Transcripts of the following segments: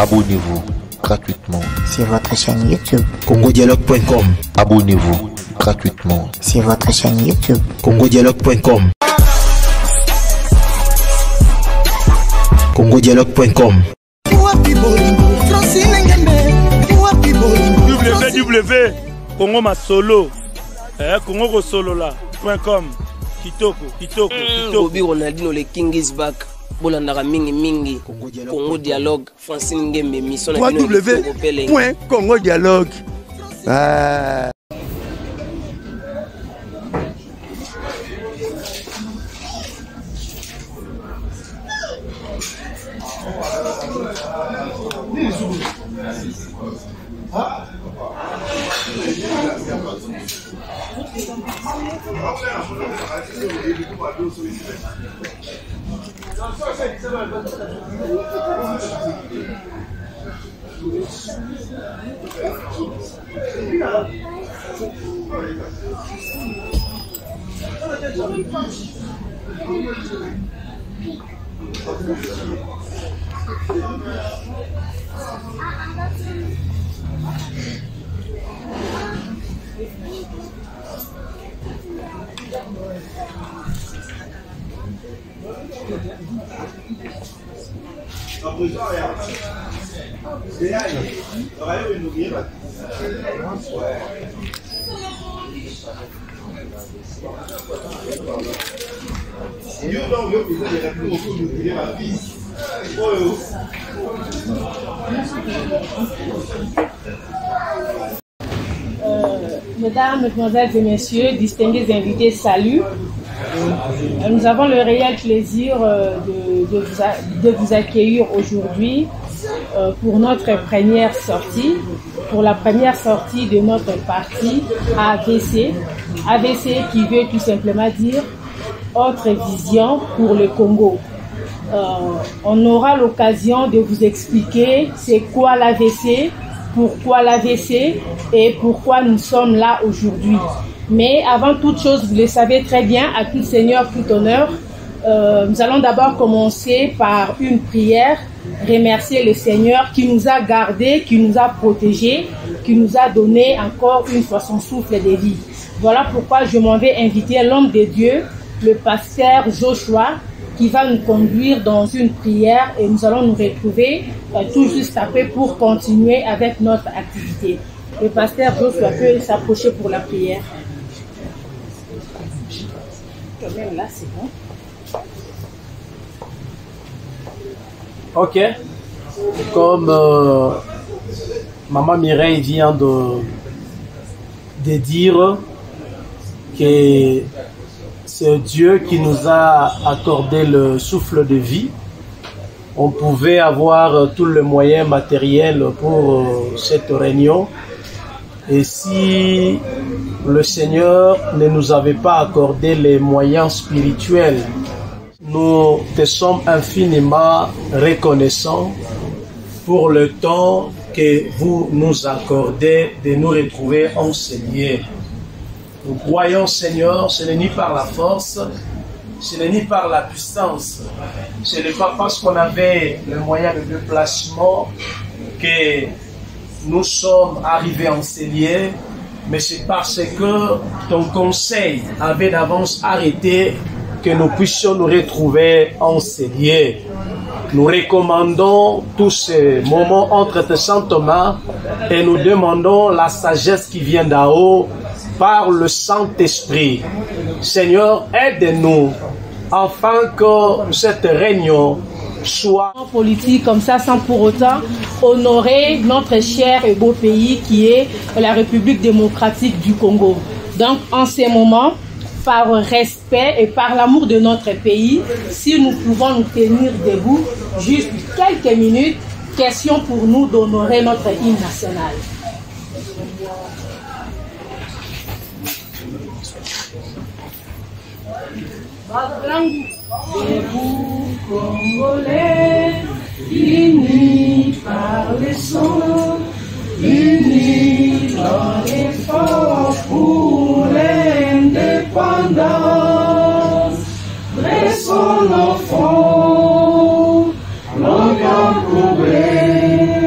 Abonnez-vous gratuitement sur votre chaîne YouTube congodialogue.com. Abonnez-vous gratuitement sur votre chaîne YouTube congodialogue.com. congodialogue.com. www.congomasolo.com. Kitoko. Bobby Ronaldinho, le King is back. Bolandara mingi. Congo Dialogue. Francine Ngembe, mission. www.congodialogue. Mesdames, Mesdemoiselles et Messieurs, distingués invités, salut. Nous avons le réel plaisir de vous accueillir aujourd'hui pour notre première sortie, pour la première sortie de notre parti AVC. AVC qui veut tout simplement dire Autre Vision pour le Congo. On aura l'occasion de vous expliquer c'est quoi l'AVC, pourquoi l'AVC et pourquoi nous sommes là aujourd'hui. Mais avant toute chose, vous le savez très bien, à tout seigneur, tout honneur, nous allons d'abord commencer par une prière, remercier le Seigneur qui nous a gardés, qui nous a protégés, qui nous a donné encore une fois son souffle de vie. Voilà pourquoi je m'en vais inviter l'homme de Dieu, le pasteur Joshua, qui va nous conduire dans une prière et nous allons nous retrouver tout juste après pour continuer avec notre activité. Le pasteur Joshua peut s'approcher pour la prière. Quand même là, c'est bon. Ok. Comme Maman Mireille vient de dire que c'est Dieu qui nous a accordé le souffle de vie. On pouvait avoir tout le moyen matériel pour cette réunion. Et si le Seigneur ne nous avait pas accordé les moyens spirituels, nous te sommes infiniment reconnaissants pour le temps que vous nous accordez de nous retrouver enseignés. Nous croyons, Seigneur, ce n'est ni par la force, ce n'est ni par la puissance, ce n'est pas parce qu'on avait le moyen de déplacement que nous sommes arrivés enseignés, mais c'est parce que ton conseil avait d'avance arrêté que nous puissions nous retrouver enseignés. Nous recommandons tous ces moments entre tes saintes mains et nous demandons la sagesse qui vient d'en haut par le Saint-Esprit. Seigneur, aide-nous afin que cette réunion soit politique comme ça sans pour autant honorer notre cher et beau pays qui est la République démocratique du Congo. Donc en ces moments, par respect et par l'amour de notre pays, si nous pouvons nous tenir debout juste quelques minutes, question pour nous d'honorer notre hymne national. Debout, Congolais, unis par le sang, unis dans l'effort pour l'indépendance. Dressons nos fronts, longtemps troublés,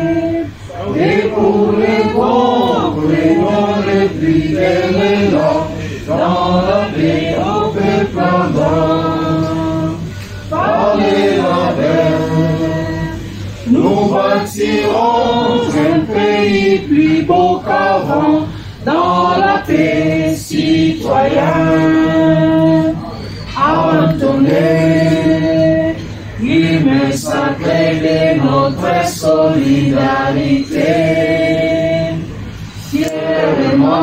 nous bâtirons un pays plus beau qu'avant, dans la paix citoyenne. Abandonner l'humain sacré de notre solidarité. Fièrement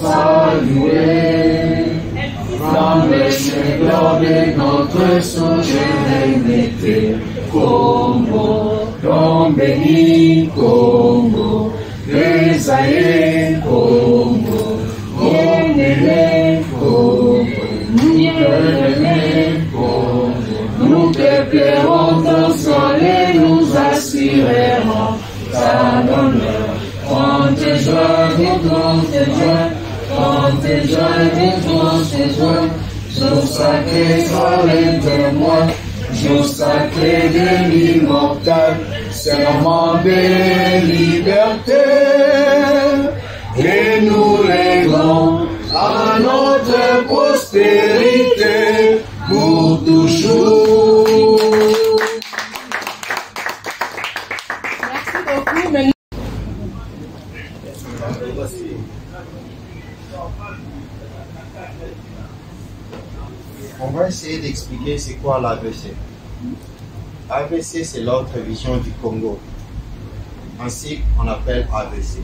saluer dans le chef-d'œuvre de notre souveraineté. Congo, don béni Congo, désaillé Congo, bien-aimé Congo, bien-aimé Congo. Nous te plairons ton sol et nous assurerons ta honneur. Quand tes joies, quand tes joies, jour sacré soit le témoin, jour sacré de l'immortel, serment de liberté. Et nous léguons à notre postérité pour toujours. Merci beaucoup. Maintenant, on va essayer d'expliquer c'est quoi l'AVC. AVC, c'est l'autre vision du Congo. Ainsi, on appelle AVC.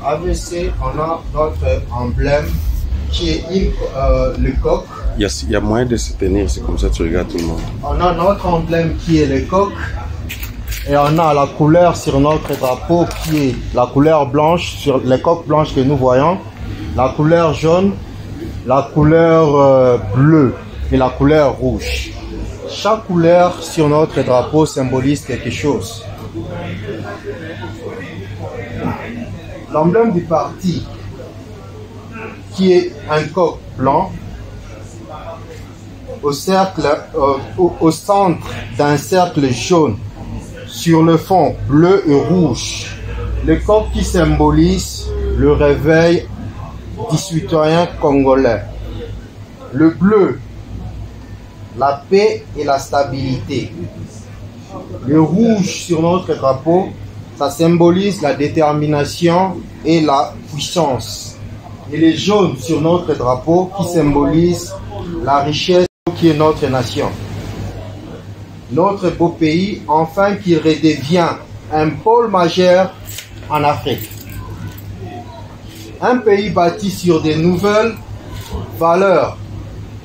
AVC, on a notre emblème qui est le coq. Il y a moyen de se tenir, c'est comme ça tu regardes tout le monde. On a notre emblème qui est le coq. Et on a la couleur sur notre drapeau qui est la couleur blanche, sur les coques blanches que nous voyons, la couleur jaune, la couleur bleue et la couleur rouge. Chaque couleur sur notre drapeau symbolise quelque chose. L'emblème du parti, qui est un coq blanc, au centre d'un cercle jaune, sur le fond bleu et rouge, le coq qui symbolise le réveil du citoyen congolais. Le bleu, la paix et la stabilité. Le rouge sur notre drapeau, ça symbolise la détermination et la puissance. Et le jaune sur notre drapeau qui symbolise la richesse qui est notre nation. Notre beau pays, enfin qu'il redevient un pôle majeur en Afrique. Un pays bâti sur de nouvelles valeurs,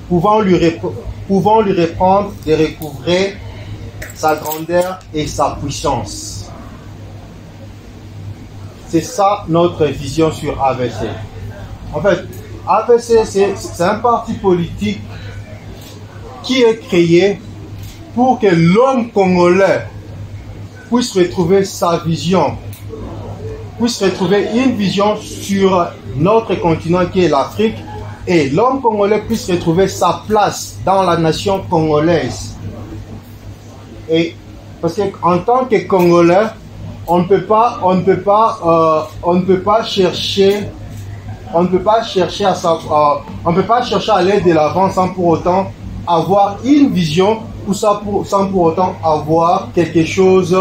pouvant lui reprendre de recouvrer sa grandeur et sa puissance. C'est ça notre vision sur AVC. En fait, AVC, c'est un parti politique qui est créé pour que l'homme congolais puisse retrouver sa vision, puisse retrouver une vision sur notre continent qui est l'Afrique, et l'homme congolais puisse retrouver sa place dans la nation congolaise. Et parce qu'en tant que Congolais, on ne peut pas chercher à aller de l'avant sans pour autant avoir une vision ou sans pour autant avoir quelque chose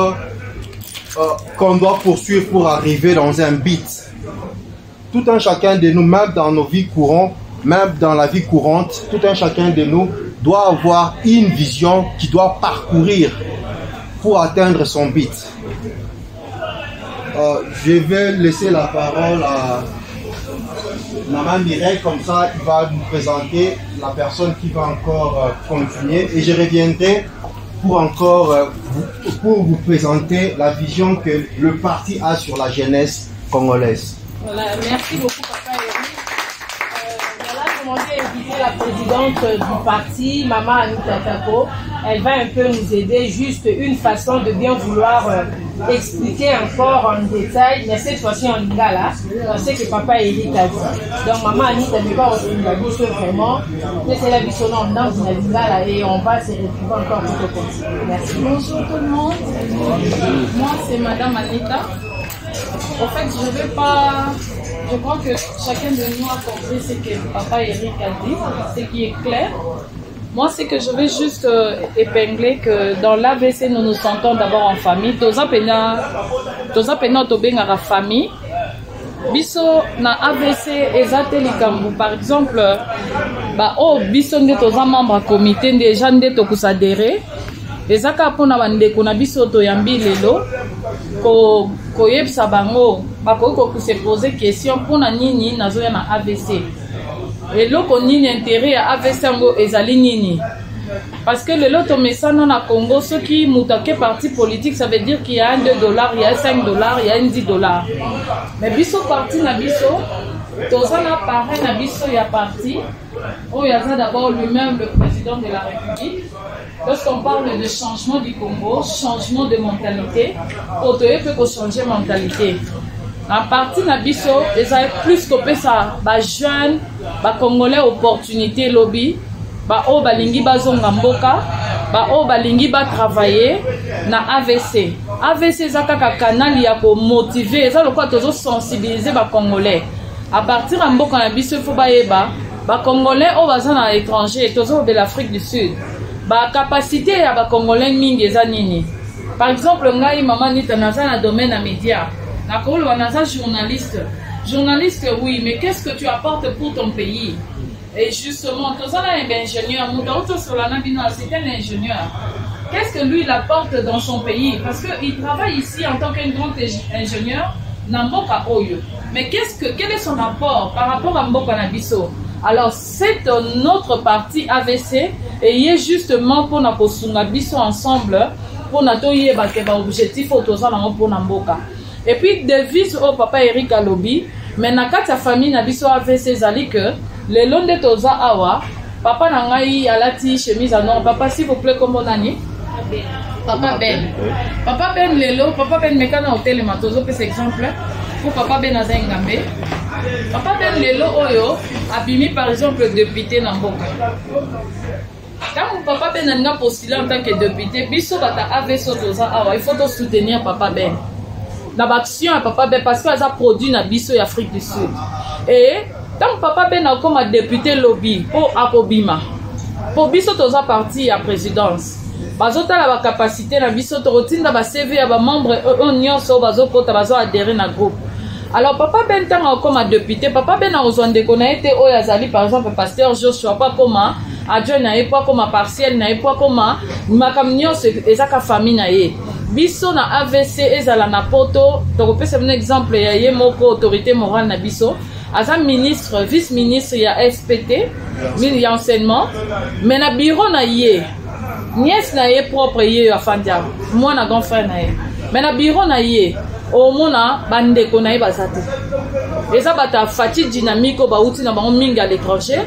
qu'on doit poursuivre pour arriver dans un but. Tout un chacun de nous, même dans nos vies courantes, même dans la vie courante, tout un chacun de nous doit avoir une vision qui doit parcourir pour atteindre son but. Je vais laisser la parole à Maman Mireille, comme ça il va nous présenter la personne qui va encore continuer, et je reviendrai pour vous présenter la vision que le parti a sur la jeunesse congolaise. Voilà, merci beaucoup Papa Eric. Voilà, je m'en inviter la présidente du parti, Maman Anita Tako. Elle va un peu nous aider, juste une façon de bien vouloir expliquer encore en détail, mais cette fois-ci en lingala, ce que Papa Eric a dit. Donc Maman Anita ne va pas vraiment, mais c'est la vision dans une lingala et on va se retrouver encore pour le continuer. Merci. Bonjour tout le monde. Moi c'est Madame Anita. En fait, je crois que chacun de nous a compris ce que Papa Eric a dit, ce qui est clair. Moi, c'est que je vais juste épingler que dans l'AVC, nous nous sentons d'abord en famille. Toza pena tobenga la famille. Biso na AVC ezate likambu. Par exemple, biso nde toza membre à comité déjà nde tokusadere. Ezaka pona bandeko na biso toyambi lelo ko yebisa bango bakoki ko se poser question pona nini nazoya na AVC. Et loko nini intérêt à AVC ngo ezali nini? Parce que le loto mesana na Congo, ceux qui moutake parti politique, ça veut dire qu'il y a un $2, il y a $5, il y a un $10. Mais biso parti na biso, tozana parrain na biso ya parti, il y a d'abord lui-même le président de la République. Lorsqu'on parle de changement du Congo, changement de mentalité, Otoye peut changer mentalité. En partie na biso, ils avaient plus que ça, jeunes, Congolais opportunité lobby, o balingi bazonga mboka, o balingi ba travailler na AVC. AVC zakaka canal ya ko motiver, ça le quoi tozo sensibiliser ba Congolais. À partir de mboka na biso faut ba Congolais o bazana étranger, tozo de l'Afrique du Sud. Capacité ya ba Congolais mingi eza nini. Par exemple, ngai mama nita naza na domaine à médias. Nakolo naza journaliste. Journaliste oui, mais qu'est-ce que tu apportes pour ton pays? Et justement, c'est un ingénieur. C'est un ingénieur. Qu'est-ce que lui il apporte dans son pays? Parce qu'il travaille ici en tant qu'un grand ingénieur. Namboka Oyo. Mais quel est son apport par rapport à Mboka Nabiso? Alors, c'est notre parti AVC et il est justement pour na kosunga biso ensemble pour na toye ba objectif autoza na pour Mboka. Et puis devise au papa Eric Alobi, mais na kati ya famille na biso AVC zali que le long de toza awa, papa na ngai alati chemise à noir. Papa s'il vous plaît comment nani? Papa Ben. Papa Ben lelo, papa Ben mekana hotel matozo pe exemple pour papa Ben azengambe. Papa Ben lelo oyo abimi par exemple député na mboka. Quand papa Ben a postulé en tant que député, biso bata AVC toza awa, il faut to soutenir papa Ben. Na action à papa Ben parce qu'il a produit na biso ya Afrique du Sud. Et tant papa Ben a comme député lobby pour Akobima. Pour biso toza parti à présidence. Bazota la capacité na biso to rotinda ba CV ya ba membre union so bazokota bazo adhérer na groupe. Alors papa Ben tant comme député, papa Ben a besoin de connaître oyazali par exemple pasteur Joshua pas comment adjoint na pas comme partiel na pas comme makamnyo ezaka famille na ye. Biso na AVC ezala na poto to peut un exemple ya ye moko autorité morale na biso. Aza ministre, vice-ministre, il y a SPT, il y a enseignement, mais na bureau na ye, nièce na ye propre ye afandia, moi na grand frère na ye, mais na bureau na ye, au mona bandeko na ye bazate. Eza bata fati dynamique ba uti na bango mingi à l'étranger,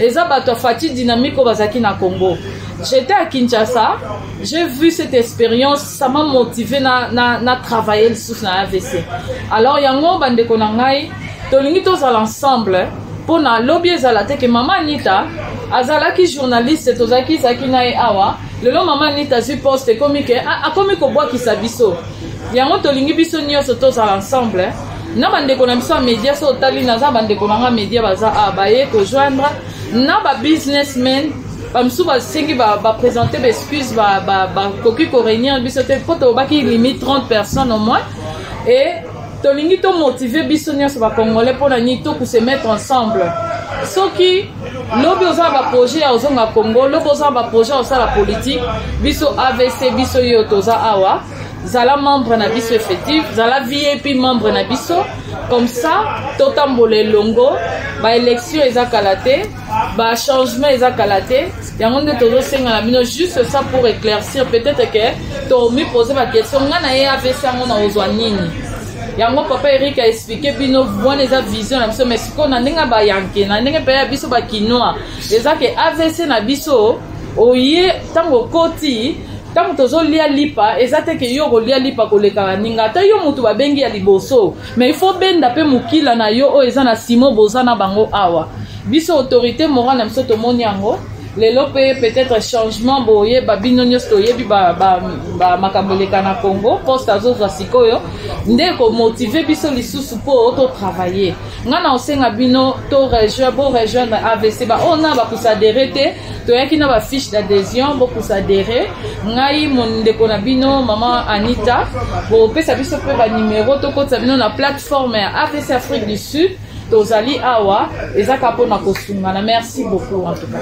eza bata fati dynamique bazaki na Congo. J'étais à Kinshasa, j'ai vu cette expérience, ça m'a motivé na travailler sous na AVC. Alors yango bandeko na ngai tolingi tozala ensemble pour na lobby ezala te que maman Anita azalaki journaliste tozaki saki na awa lelo maman Anita zu poste comique akomi ko bwa ki sabiso yango tolingi biso nyonso tozala ensemble na bandeko na biso média so tali na za bandeko na média baza baye ko joindre na ba businessmen bamsu ba sengi ba présenter des excuses ba koki ko réunir biso te poto baki limite 30 personnes au moins et tolingi to motiver biso nyonso ba Congolais pour na nito pour se mettre ensemble. Soki lobi oza ba projet ya ozonga Congo, lobi oza ba projet oza la politique, biso AVC biso yo toza awa, zala membre na biso effectif, zala VIP membre na biso, comme ça totambole longo, ba élection ezakalaté, ba changement ezakalaté, yango nde tozo senga na bino juste ça pour éclaircir peut-être que to mi poser ma question ngana ye AVC ngona ozwa nini. Yango papa Eric a expliqué bino voix eza vision na biso mais siko na ndenge ba yanke na ndenge pe ya biso ba kinoa eza ke AVC na biso oye tango koti tango tozo lia lipa eza te ke yo ko lia lipa koleka ninga ta yo mutu ba bengi ya liboso mais il faut benda pe mukila na yo o eza na simo bozana bango awa biso autorité morale na biso to moni yango lelo peut-être changement boye babino nyos toyebi ba makamboleka na Congo poste azozwa sikoyo nde ko motiver biso lisusu po to travailler ngana osenga bino to rejoindre AVC ba ona ba kusadere te to yaki na ba fiche d'adhésion bo kusadere ngai mon ndeko na bino mama Anita bo pesa biso pe ba numéro to kota bino na plateforme ya AVC Afrique du Sud tozali awa ezaka pona kosungana. Merci beaucoup en tout cas.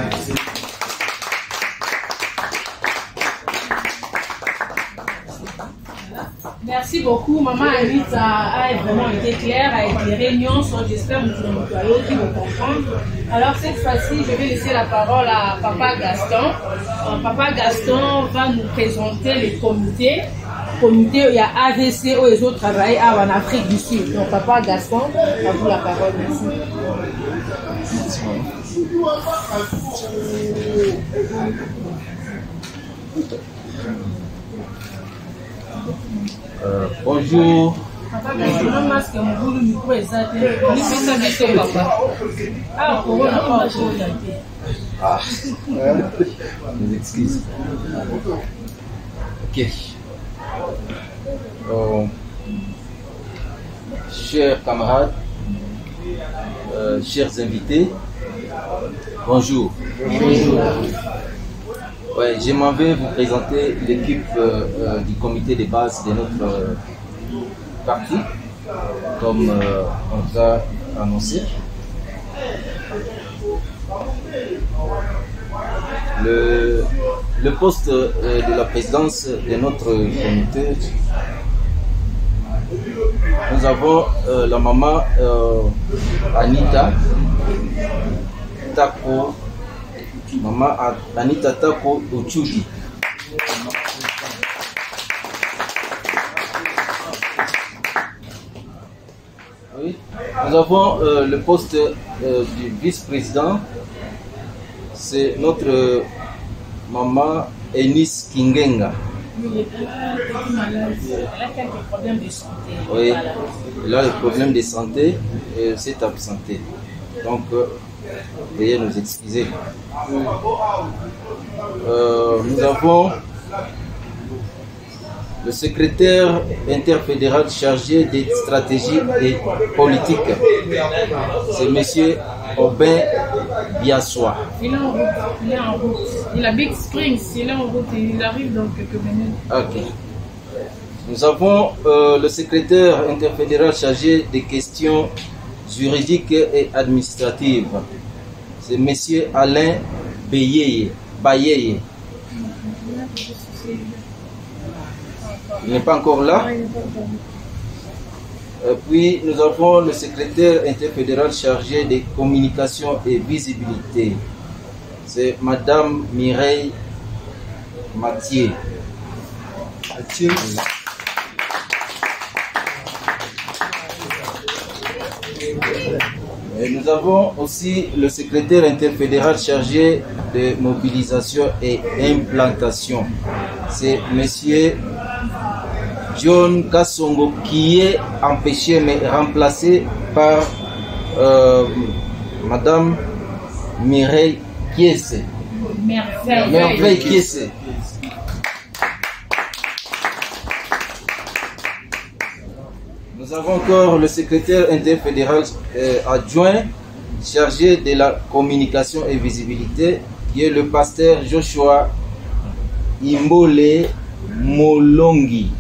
Merci beaucoup, maman Anita a vraiment été claire, a éclairé Nyon, j'espère que nous allons qui vous comprendre. Alors cette fois-ci, je vais laisser la parole à Papa Gaston. Papa Gaston va nous présenter le comité. Il y a AVC où les autres travaillent en Afrique du Sud. Donc Papa Gaston, à vous la parole, merci. Bonjour. Ah, mes excuses. Ok. Chers camarades, chers invités, bonjour. Bonjour. Ouais, je m'en vais vous présenter l'équipe du comité de base de notre parti, comme on vous a annoncé. Le poste de la présidence de notre comité, nous avons la maman Anita Tako, maman Anita Tako Uchudi. Oui. Nous avons le poste du vice-président, c'est notre maman Enis Kingenga. Oui, elle a quelques problèmes de santé. Oui, elle a des problèmes de santé et elle s'est absentée. Donc, veuillez nous excuser. Nous avons le secrétaire interfédéral chargé des stratégies et politiques. C'est M. Aubin Biassois. Il est en route. Il est en route. Il a Big Springs. Il est en route. Il arrive dans quelques minutes. Ok. Nous avons le secrétaire interfédéral chargé des questions juridiques et administratives. C'est M. Alain Bayeye. Il n'est pas encore là. Puis nous avons le secrétaire interfédéral chargé des communications et visibilité. C'est Madame Mireille Mathieu. Et nous avons aussi le secrétaire interfédéral chargé de mobilisation et implantation. C'est Monsieur John Kassongo qui est empêché mais remplacé par Madame Mireille Kiese. Merveille Kiese. Nous avons encore le secrétaire interfédéral adjoint chargé de la communication et visibilité qui est le pasteur Joshua Imbole Molongi.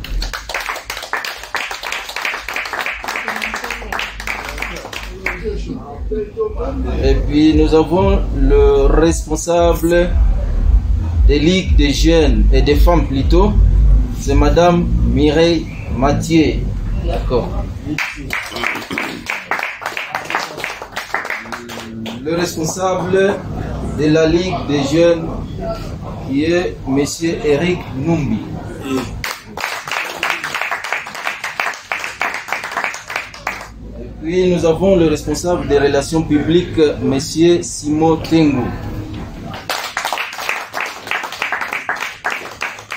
Et puis nous avons le responsable des ligues des jeunes et des femmes plutôt, c'est Madame Mireille Mathieu. D'accord. Le responsable de la ligue des jeunes qui est Monsieur Eric Numbi. Puis nous avons le responsable des relations publiques, M. Simon Tengu.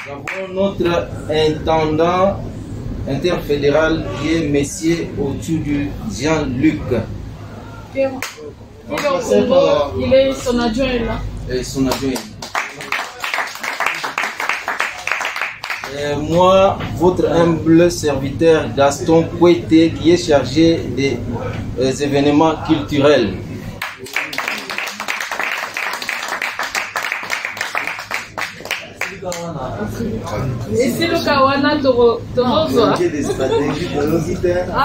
Nous avons notre intendant interfédéral qui est M. Otudu Jean-Luc. Il est au Congo, il est son adjoint là. et son adjoint. Moi, votre humble serviteur Gaston Kouete, qui est chargé des événements culturels. Et c'est le Kawana Torozoa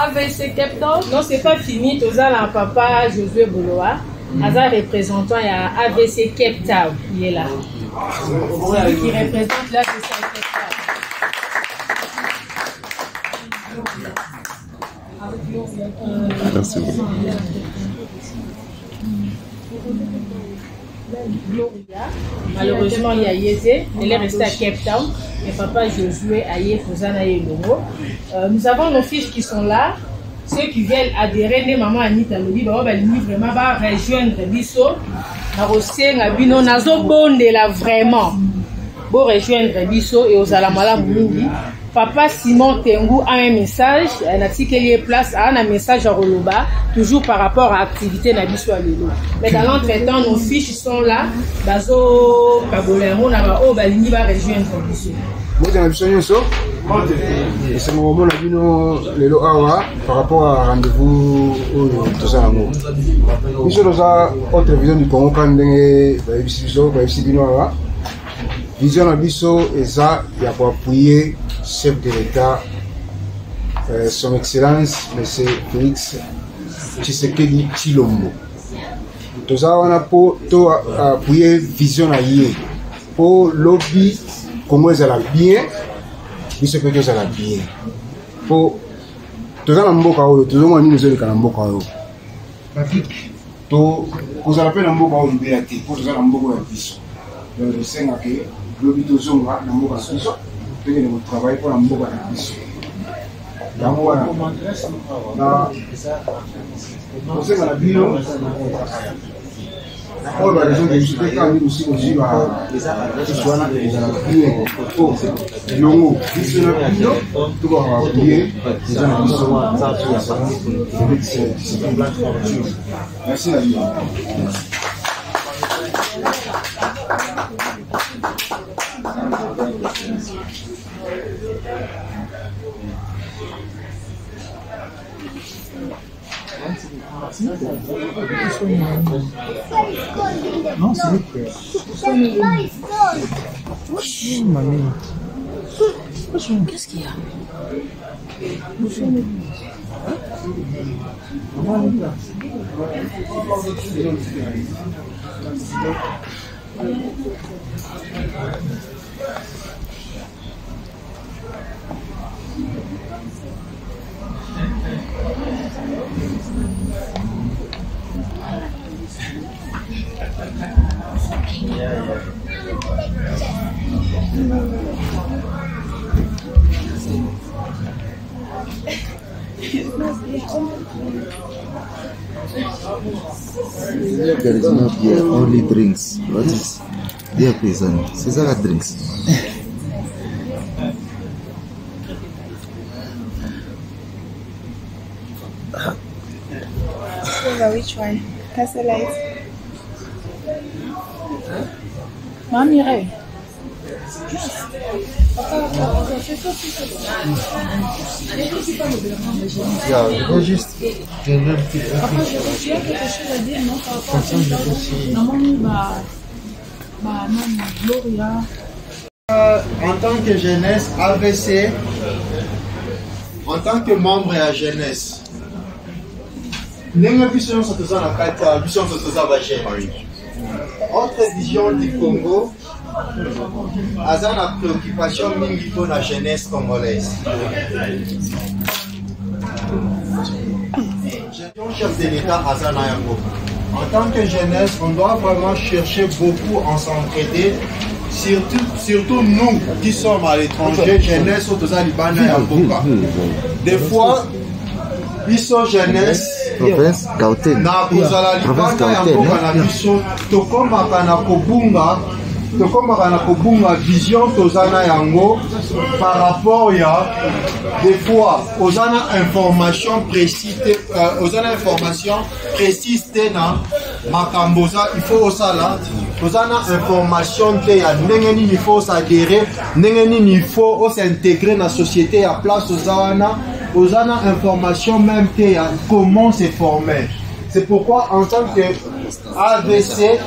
AVC Cape Town. Non, c'est pas fini. Tozala papa Josué Boloa, Aza représentant il y a AVC Cape Town, il est là. C'est lui qui représente l'AVC Cape Town. Merci beaucoup. Gloria, malheureusement il y a Yézé, elle est restée à Cape Town, et papa Josué Aye Fozana et Longo. Nous avons nos fiches qui sont là, ceux qui viennent adhérer, les mamans Anita Lobi, bah vraiment va rejoindre Bisso, na Rosé, Ngabino, Nazo Bonde là vraiment, pour rejoindre Bisso et aux Alamala Moundi. Papa Simon Tengu a un message, un article place a un message à Roloba, toujours par rapport à l'activité Nabiso à Lelo. Mais dans l'entretemps, nos fiches sont là, Bazo Kabolero, Naba, Balini va rejoindre Biso. Moi, j'ai l'ambition, c'est mon moment Lelo Awa par rapport à rendez-vous tout ça. Nous sommes dans autre vision du Congo, quand vision Nabiso et ça, il y a pour appuyer chef de l'État, son Excellence, M. Félix Tshisekedi Tshilombo. Tout ça, on a pour appuyer vision à yé. Pour lobby, comment elle a bien, il se peut que ça a bien. Pour tout ça, on a tout le monde nous a dit qu'on a beaucoup. Tout, vous avez appelé un beaucoup de liberté. Pour tout ça, on a beaucoup de vision. Donc, je sais que lobby tout ça, on a beaucoup de vision. Nous travaillons pour la mboka na biso. Yango wana na kosenga na bino oyo baraison de biso teka ndi mosi koziba biso wana bien elongo biso na bino tokokabie eza na biso merci na bino. Non, c'est lui. Mamie. Qu'est-ce qu'il y a? There is no beer, only drinks. What is beer prison? C'est ça la drinks. Which one? Castle Mamie Ray. Yeah, juste. En tant que jeunesse AVC, en tant que membre à jeunesse, notre vision du Congo a une préoccupation mingi pour la jeunesse congolaise. Chef de l'État en tant que jeunesse, on doit vraiment chercher beaucoup à s'entraider, surtout nous qui sommes à l'étranger, jeunesse au Liban et Amboka. Des fois, biso jeunesse province Gauteng na kozala libanda ya mboka na biso tokomaka na kobunga vision tozana yango par rapport ya des fois ozana information précise na makambo il faut osala Vous avez information que il faut s'adhérer, il faut s'intégrer dans la société à place aux information même que comment se former. C'est pourquoi en tant que AVC,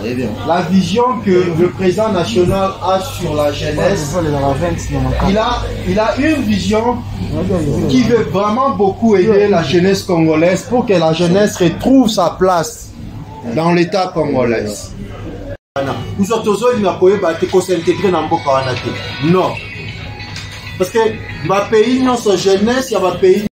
la vision que le président national a sur la jeunesse, il a une vision qui veut vraiment beaucoup aider la jeunesse congolaise pour que la jeunesse retrouve sa place dans l'État congolais. Nous autres, s'intégrer dans le non. Parce que ma pays, non, sa jeunesse, il y a ma pays,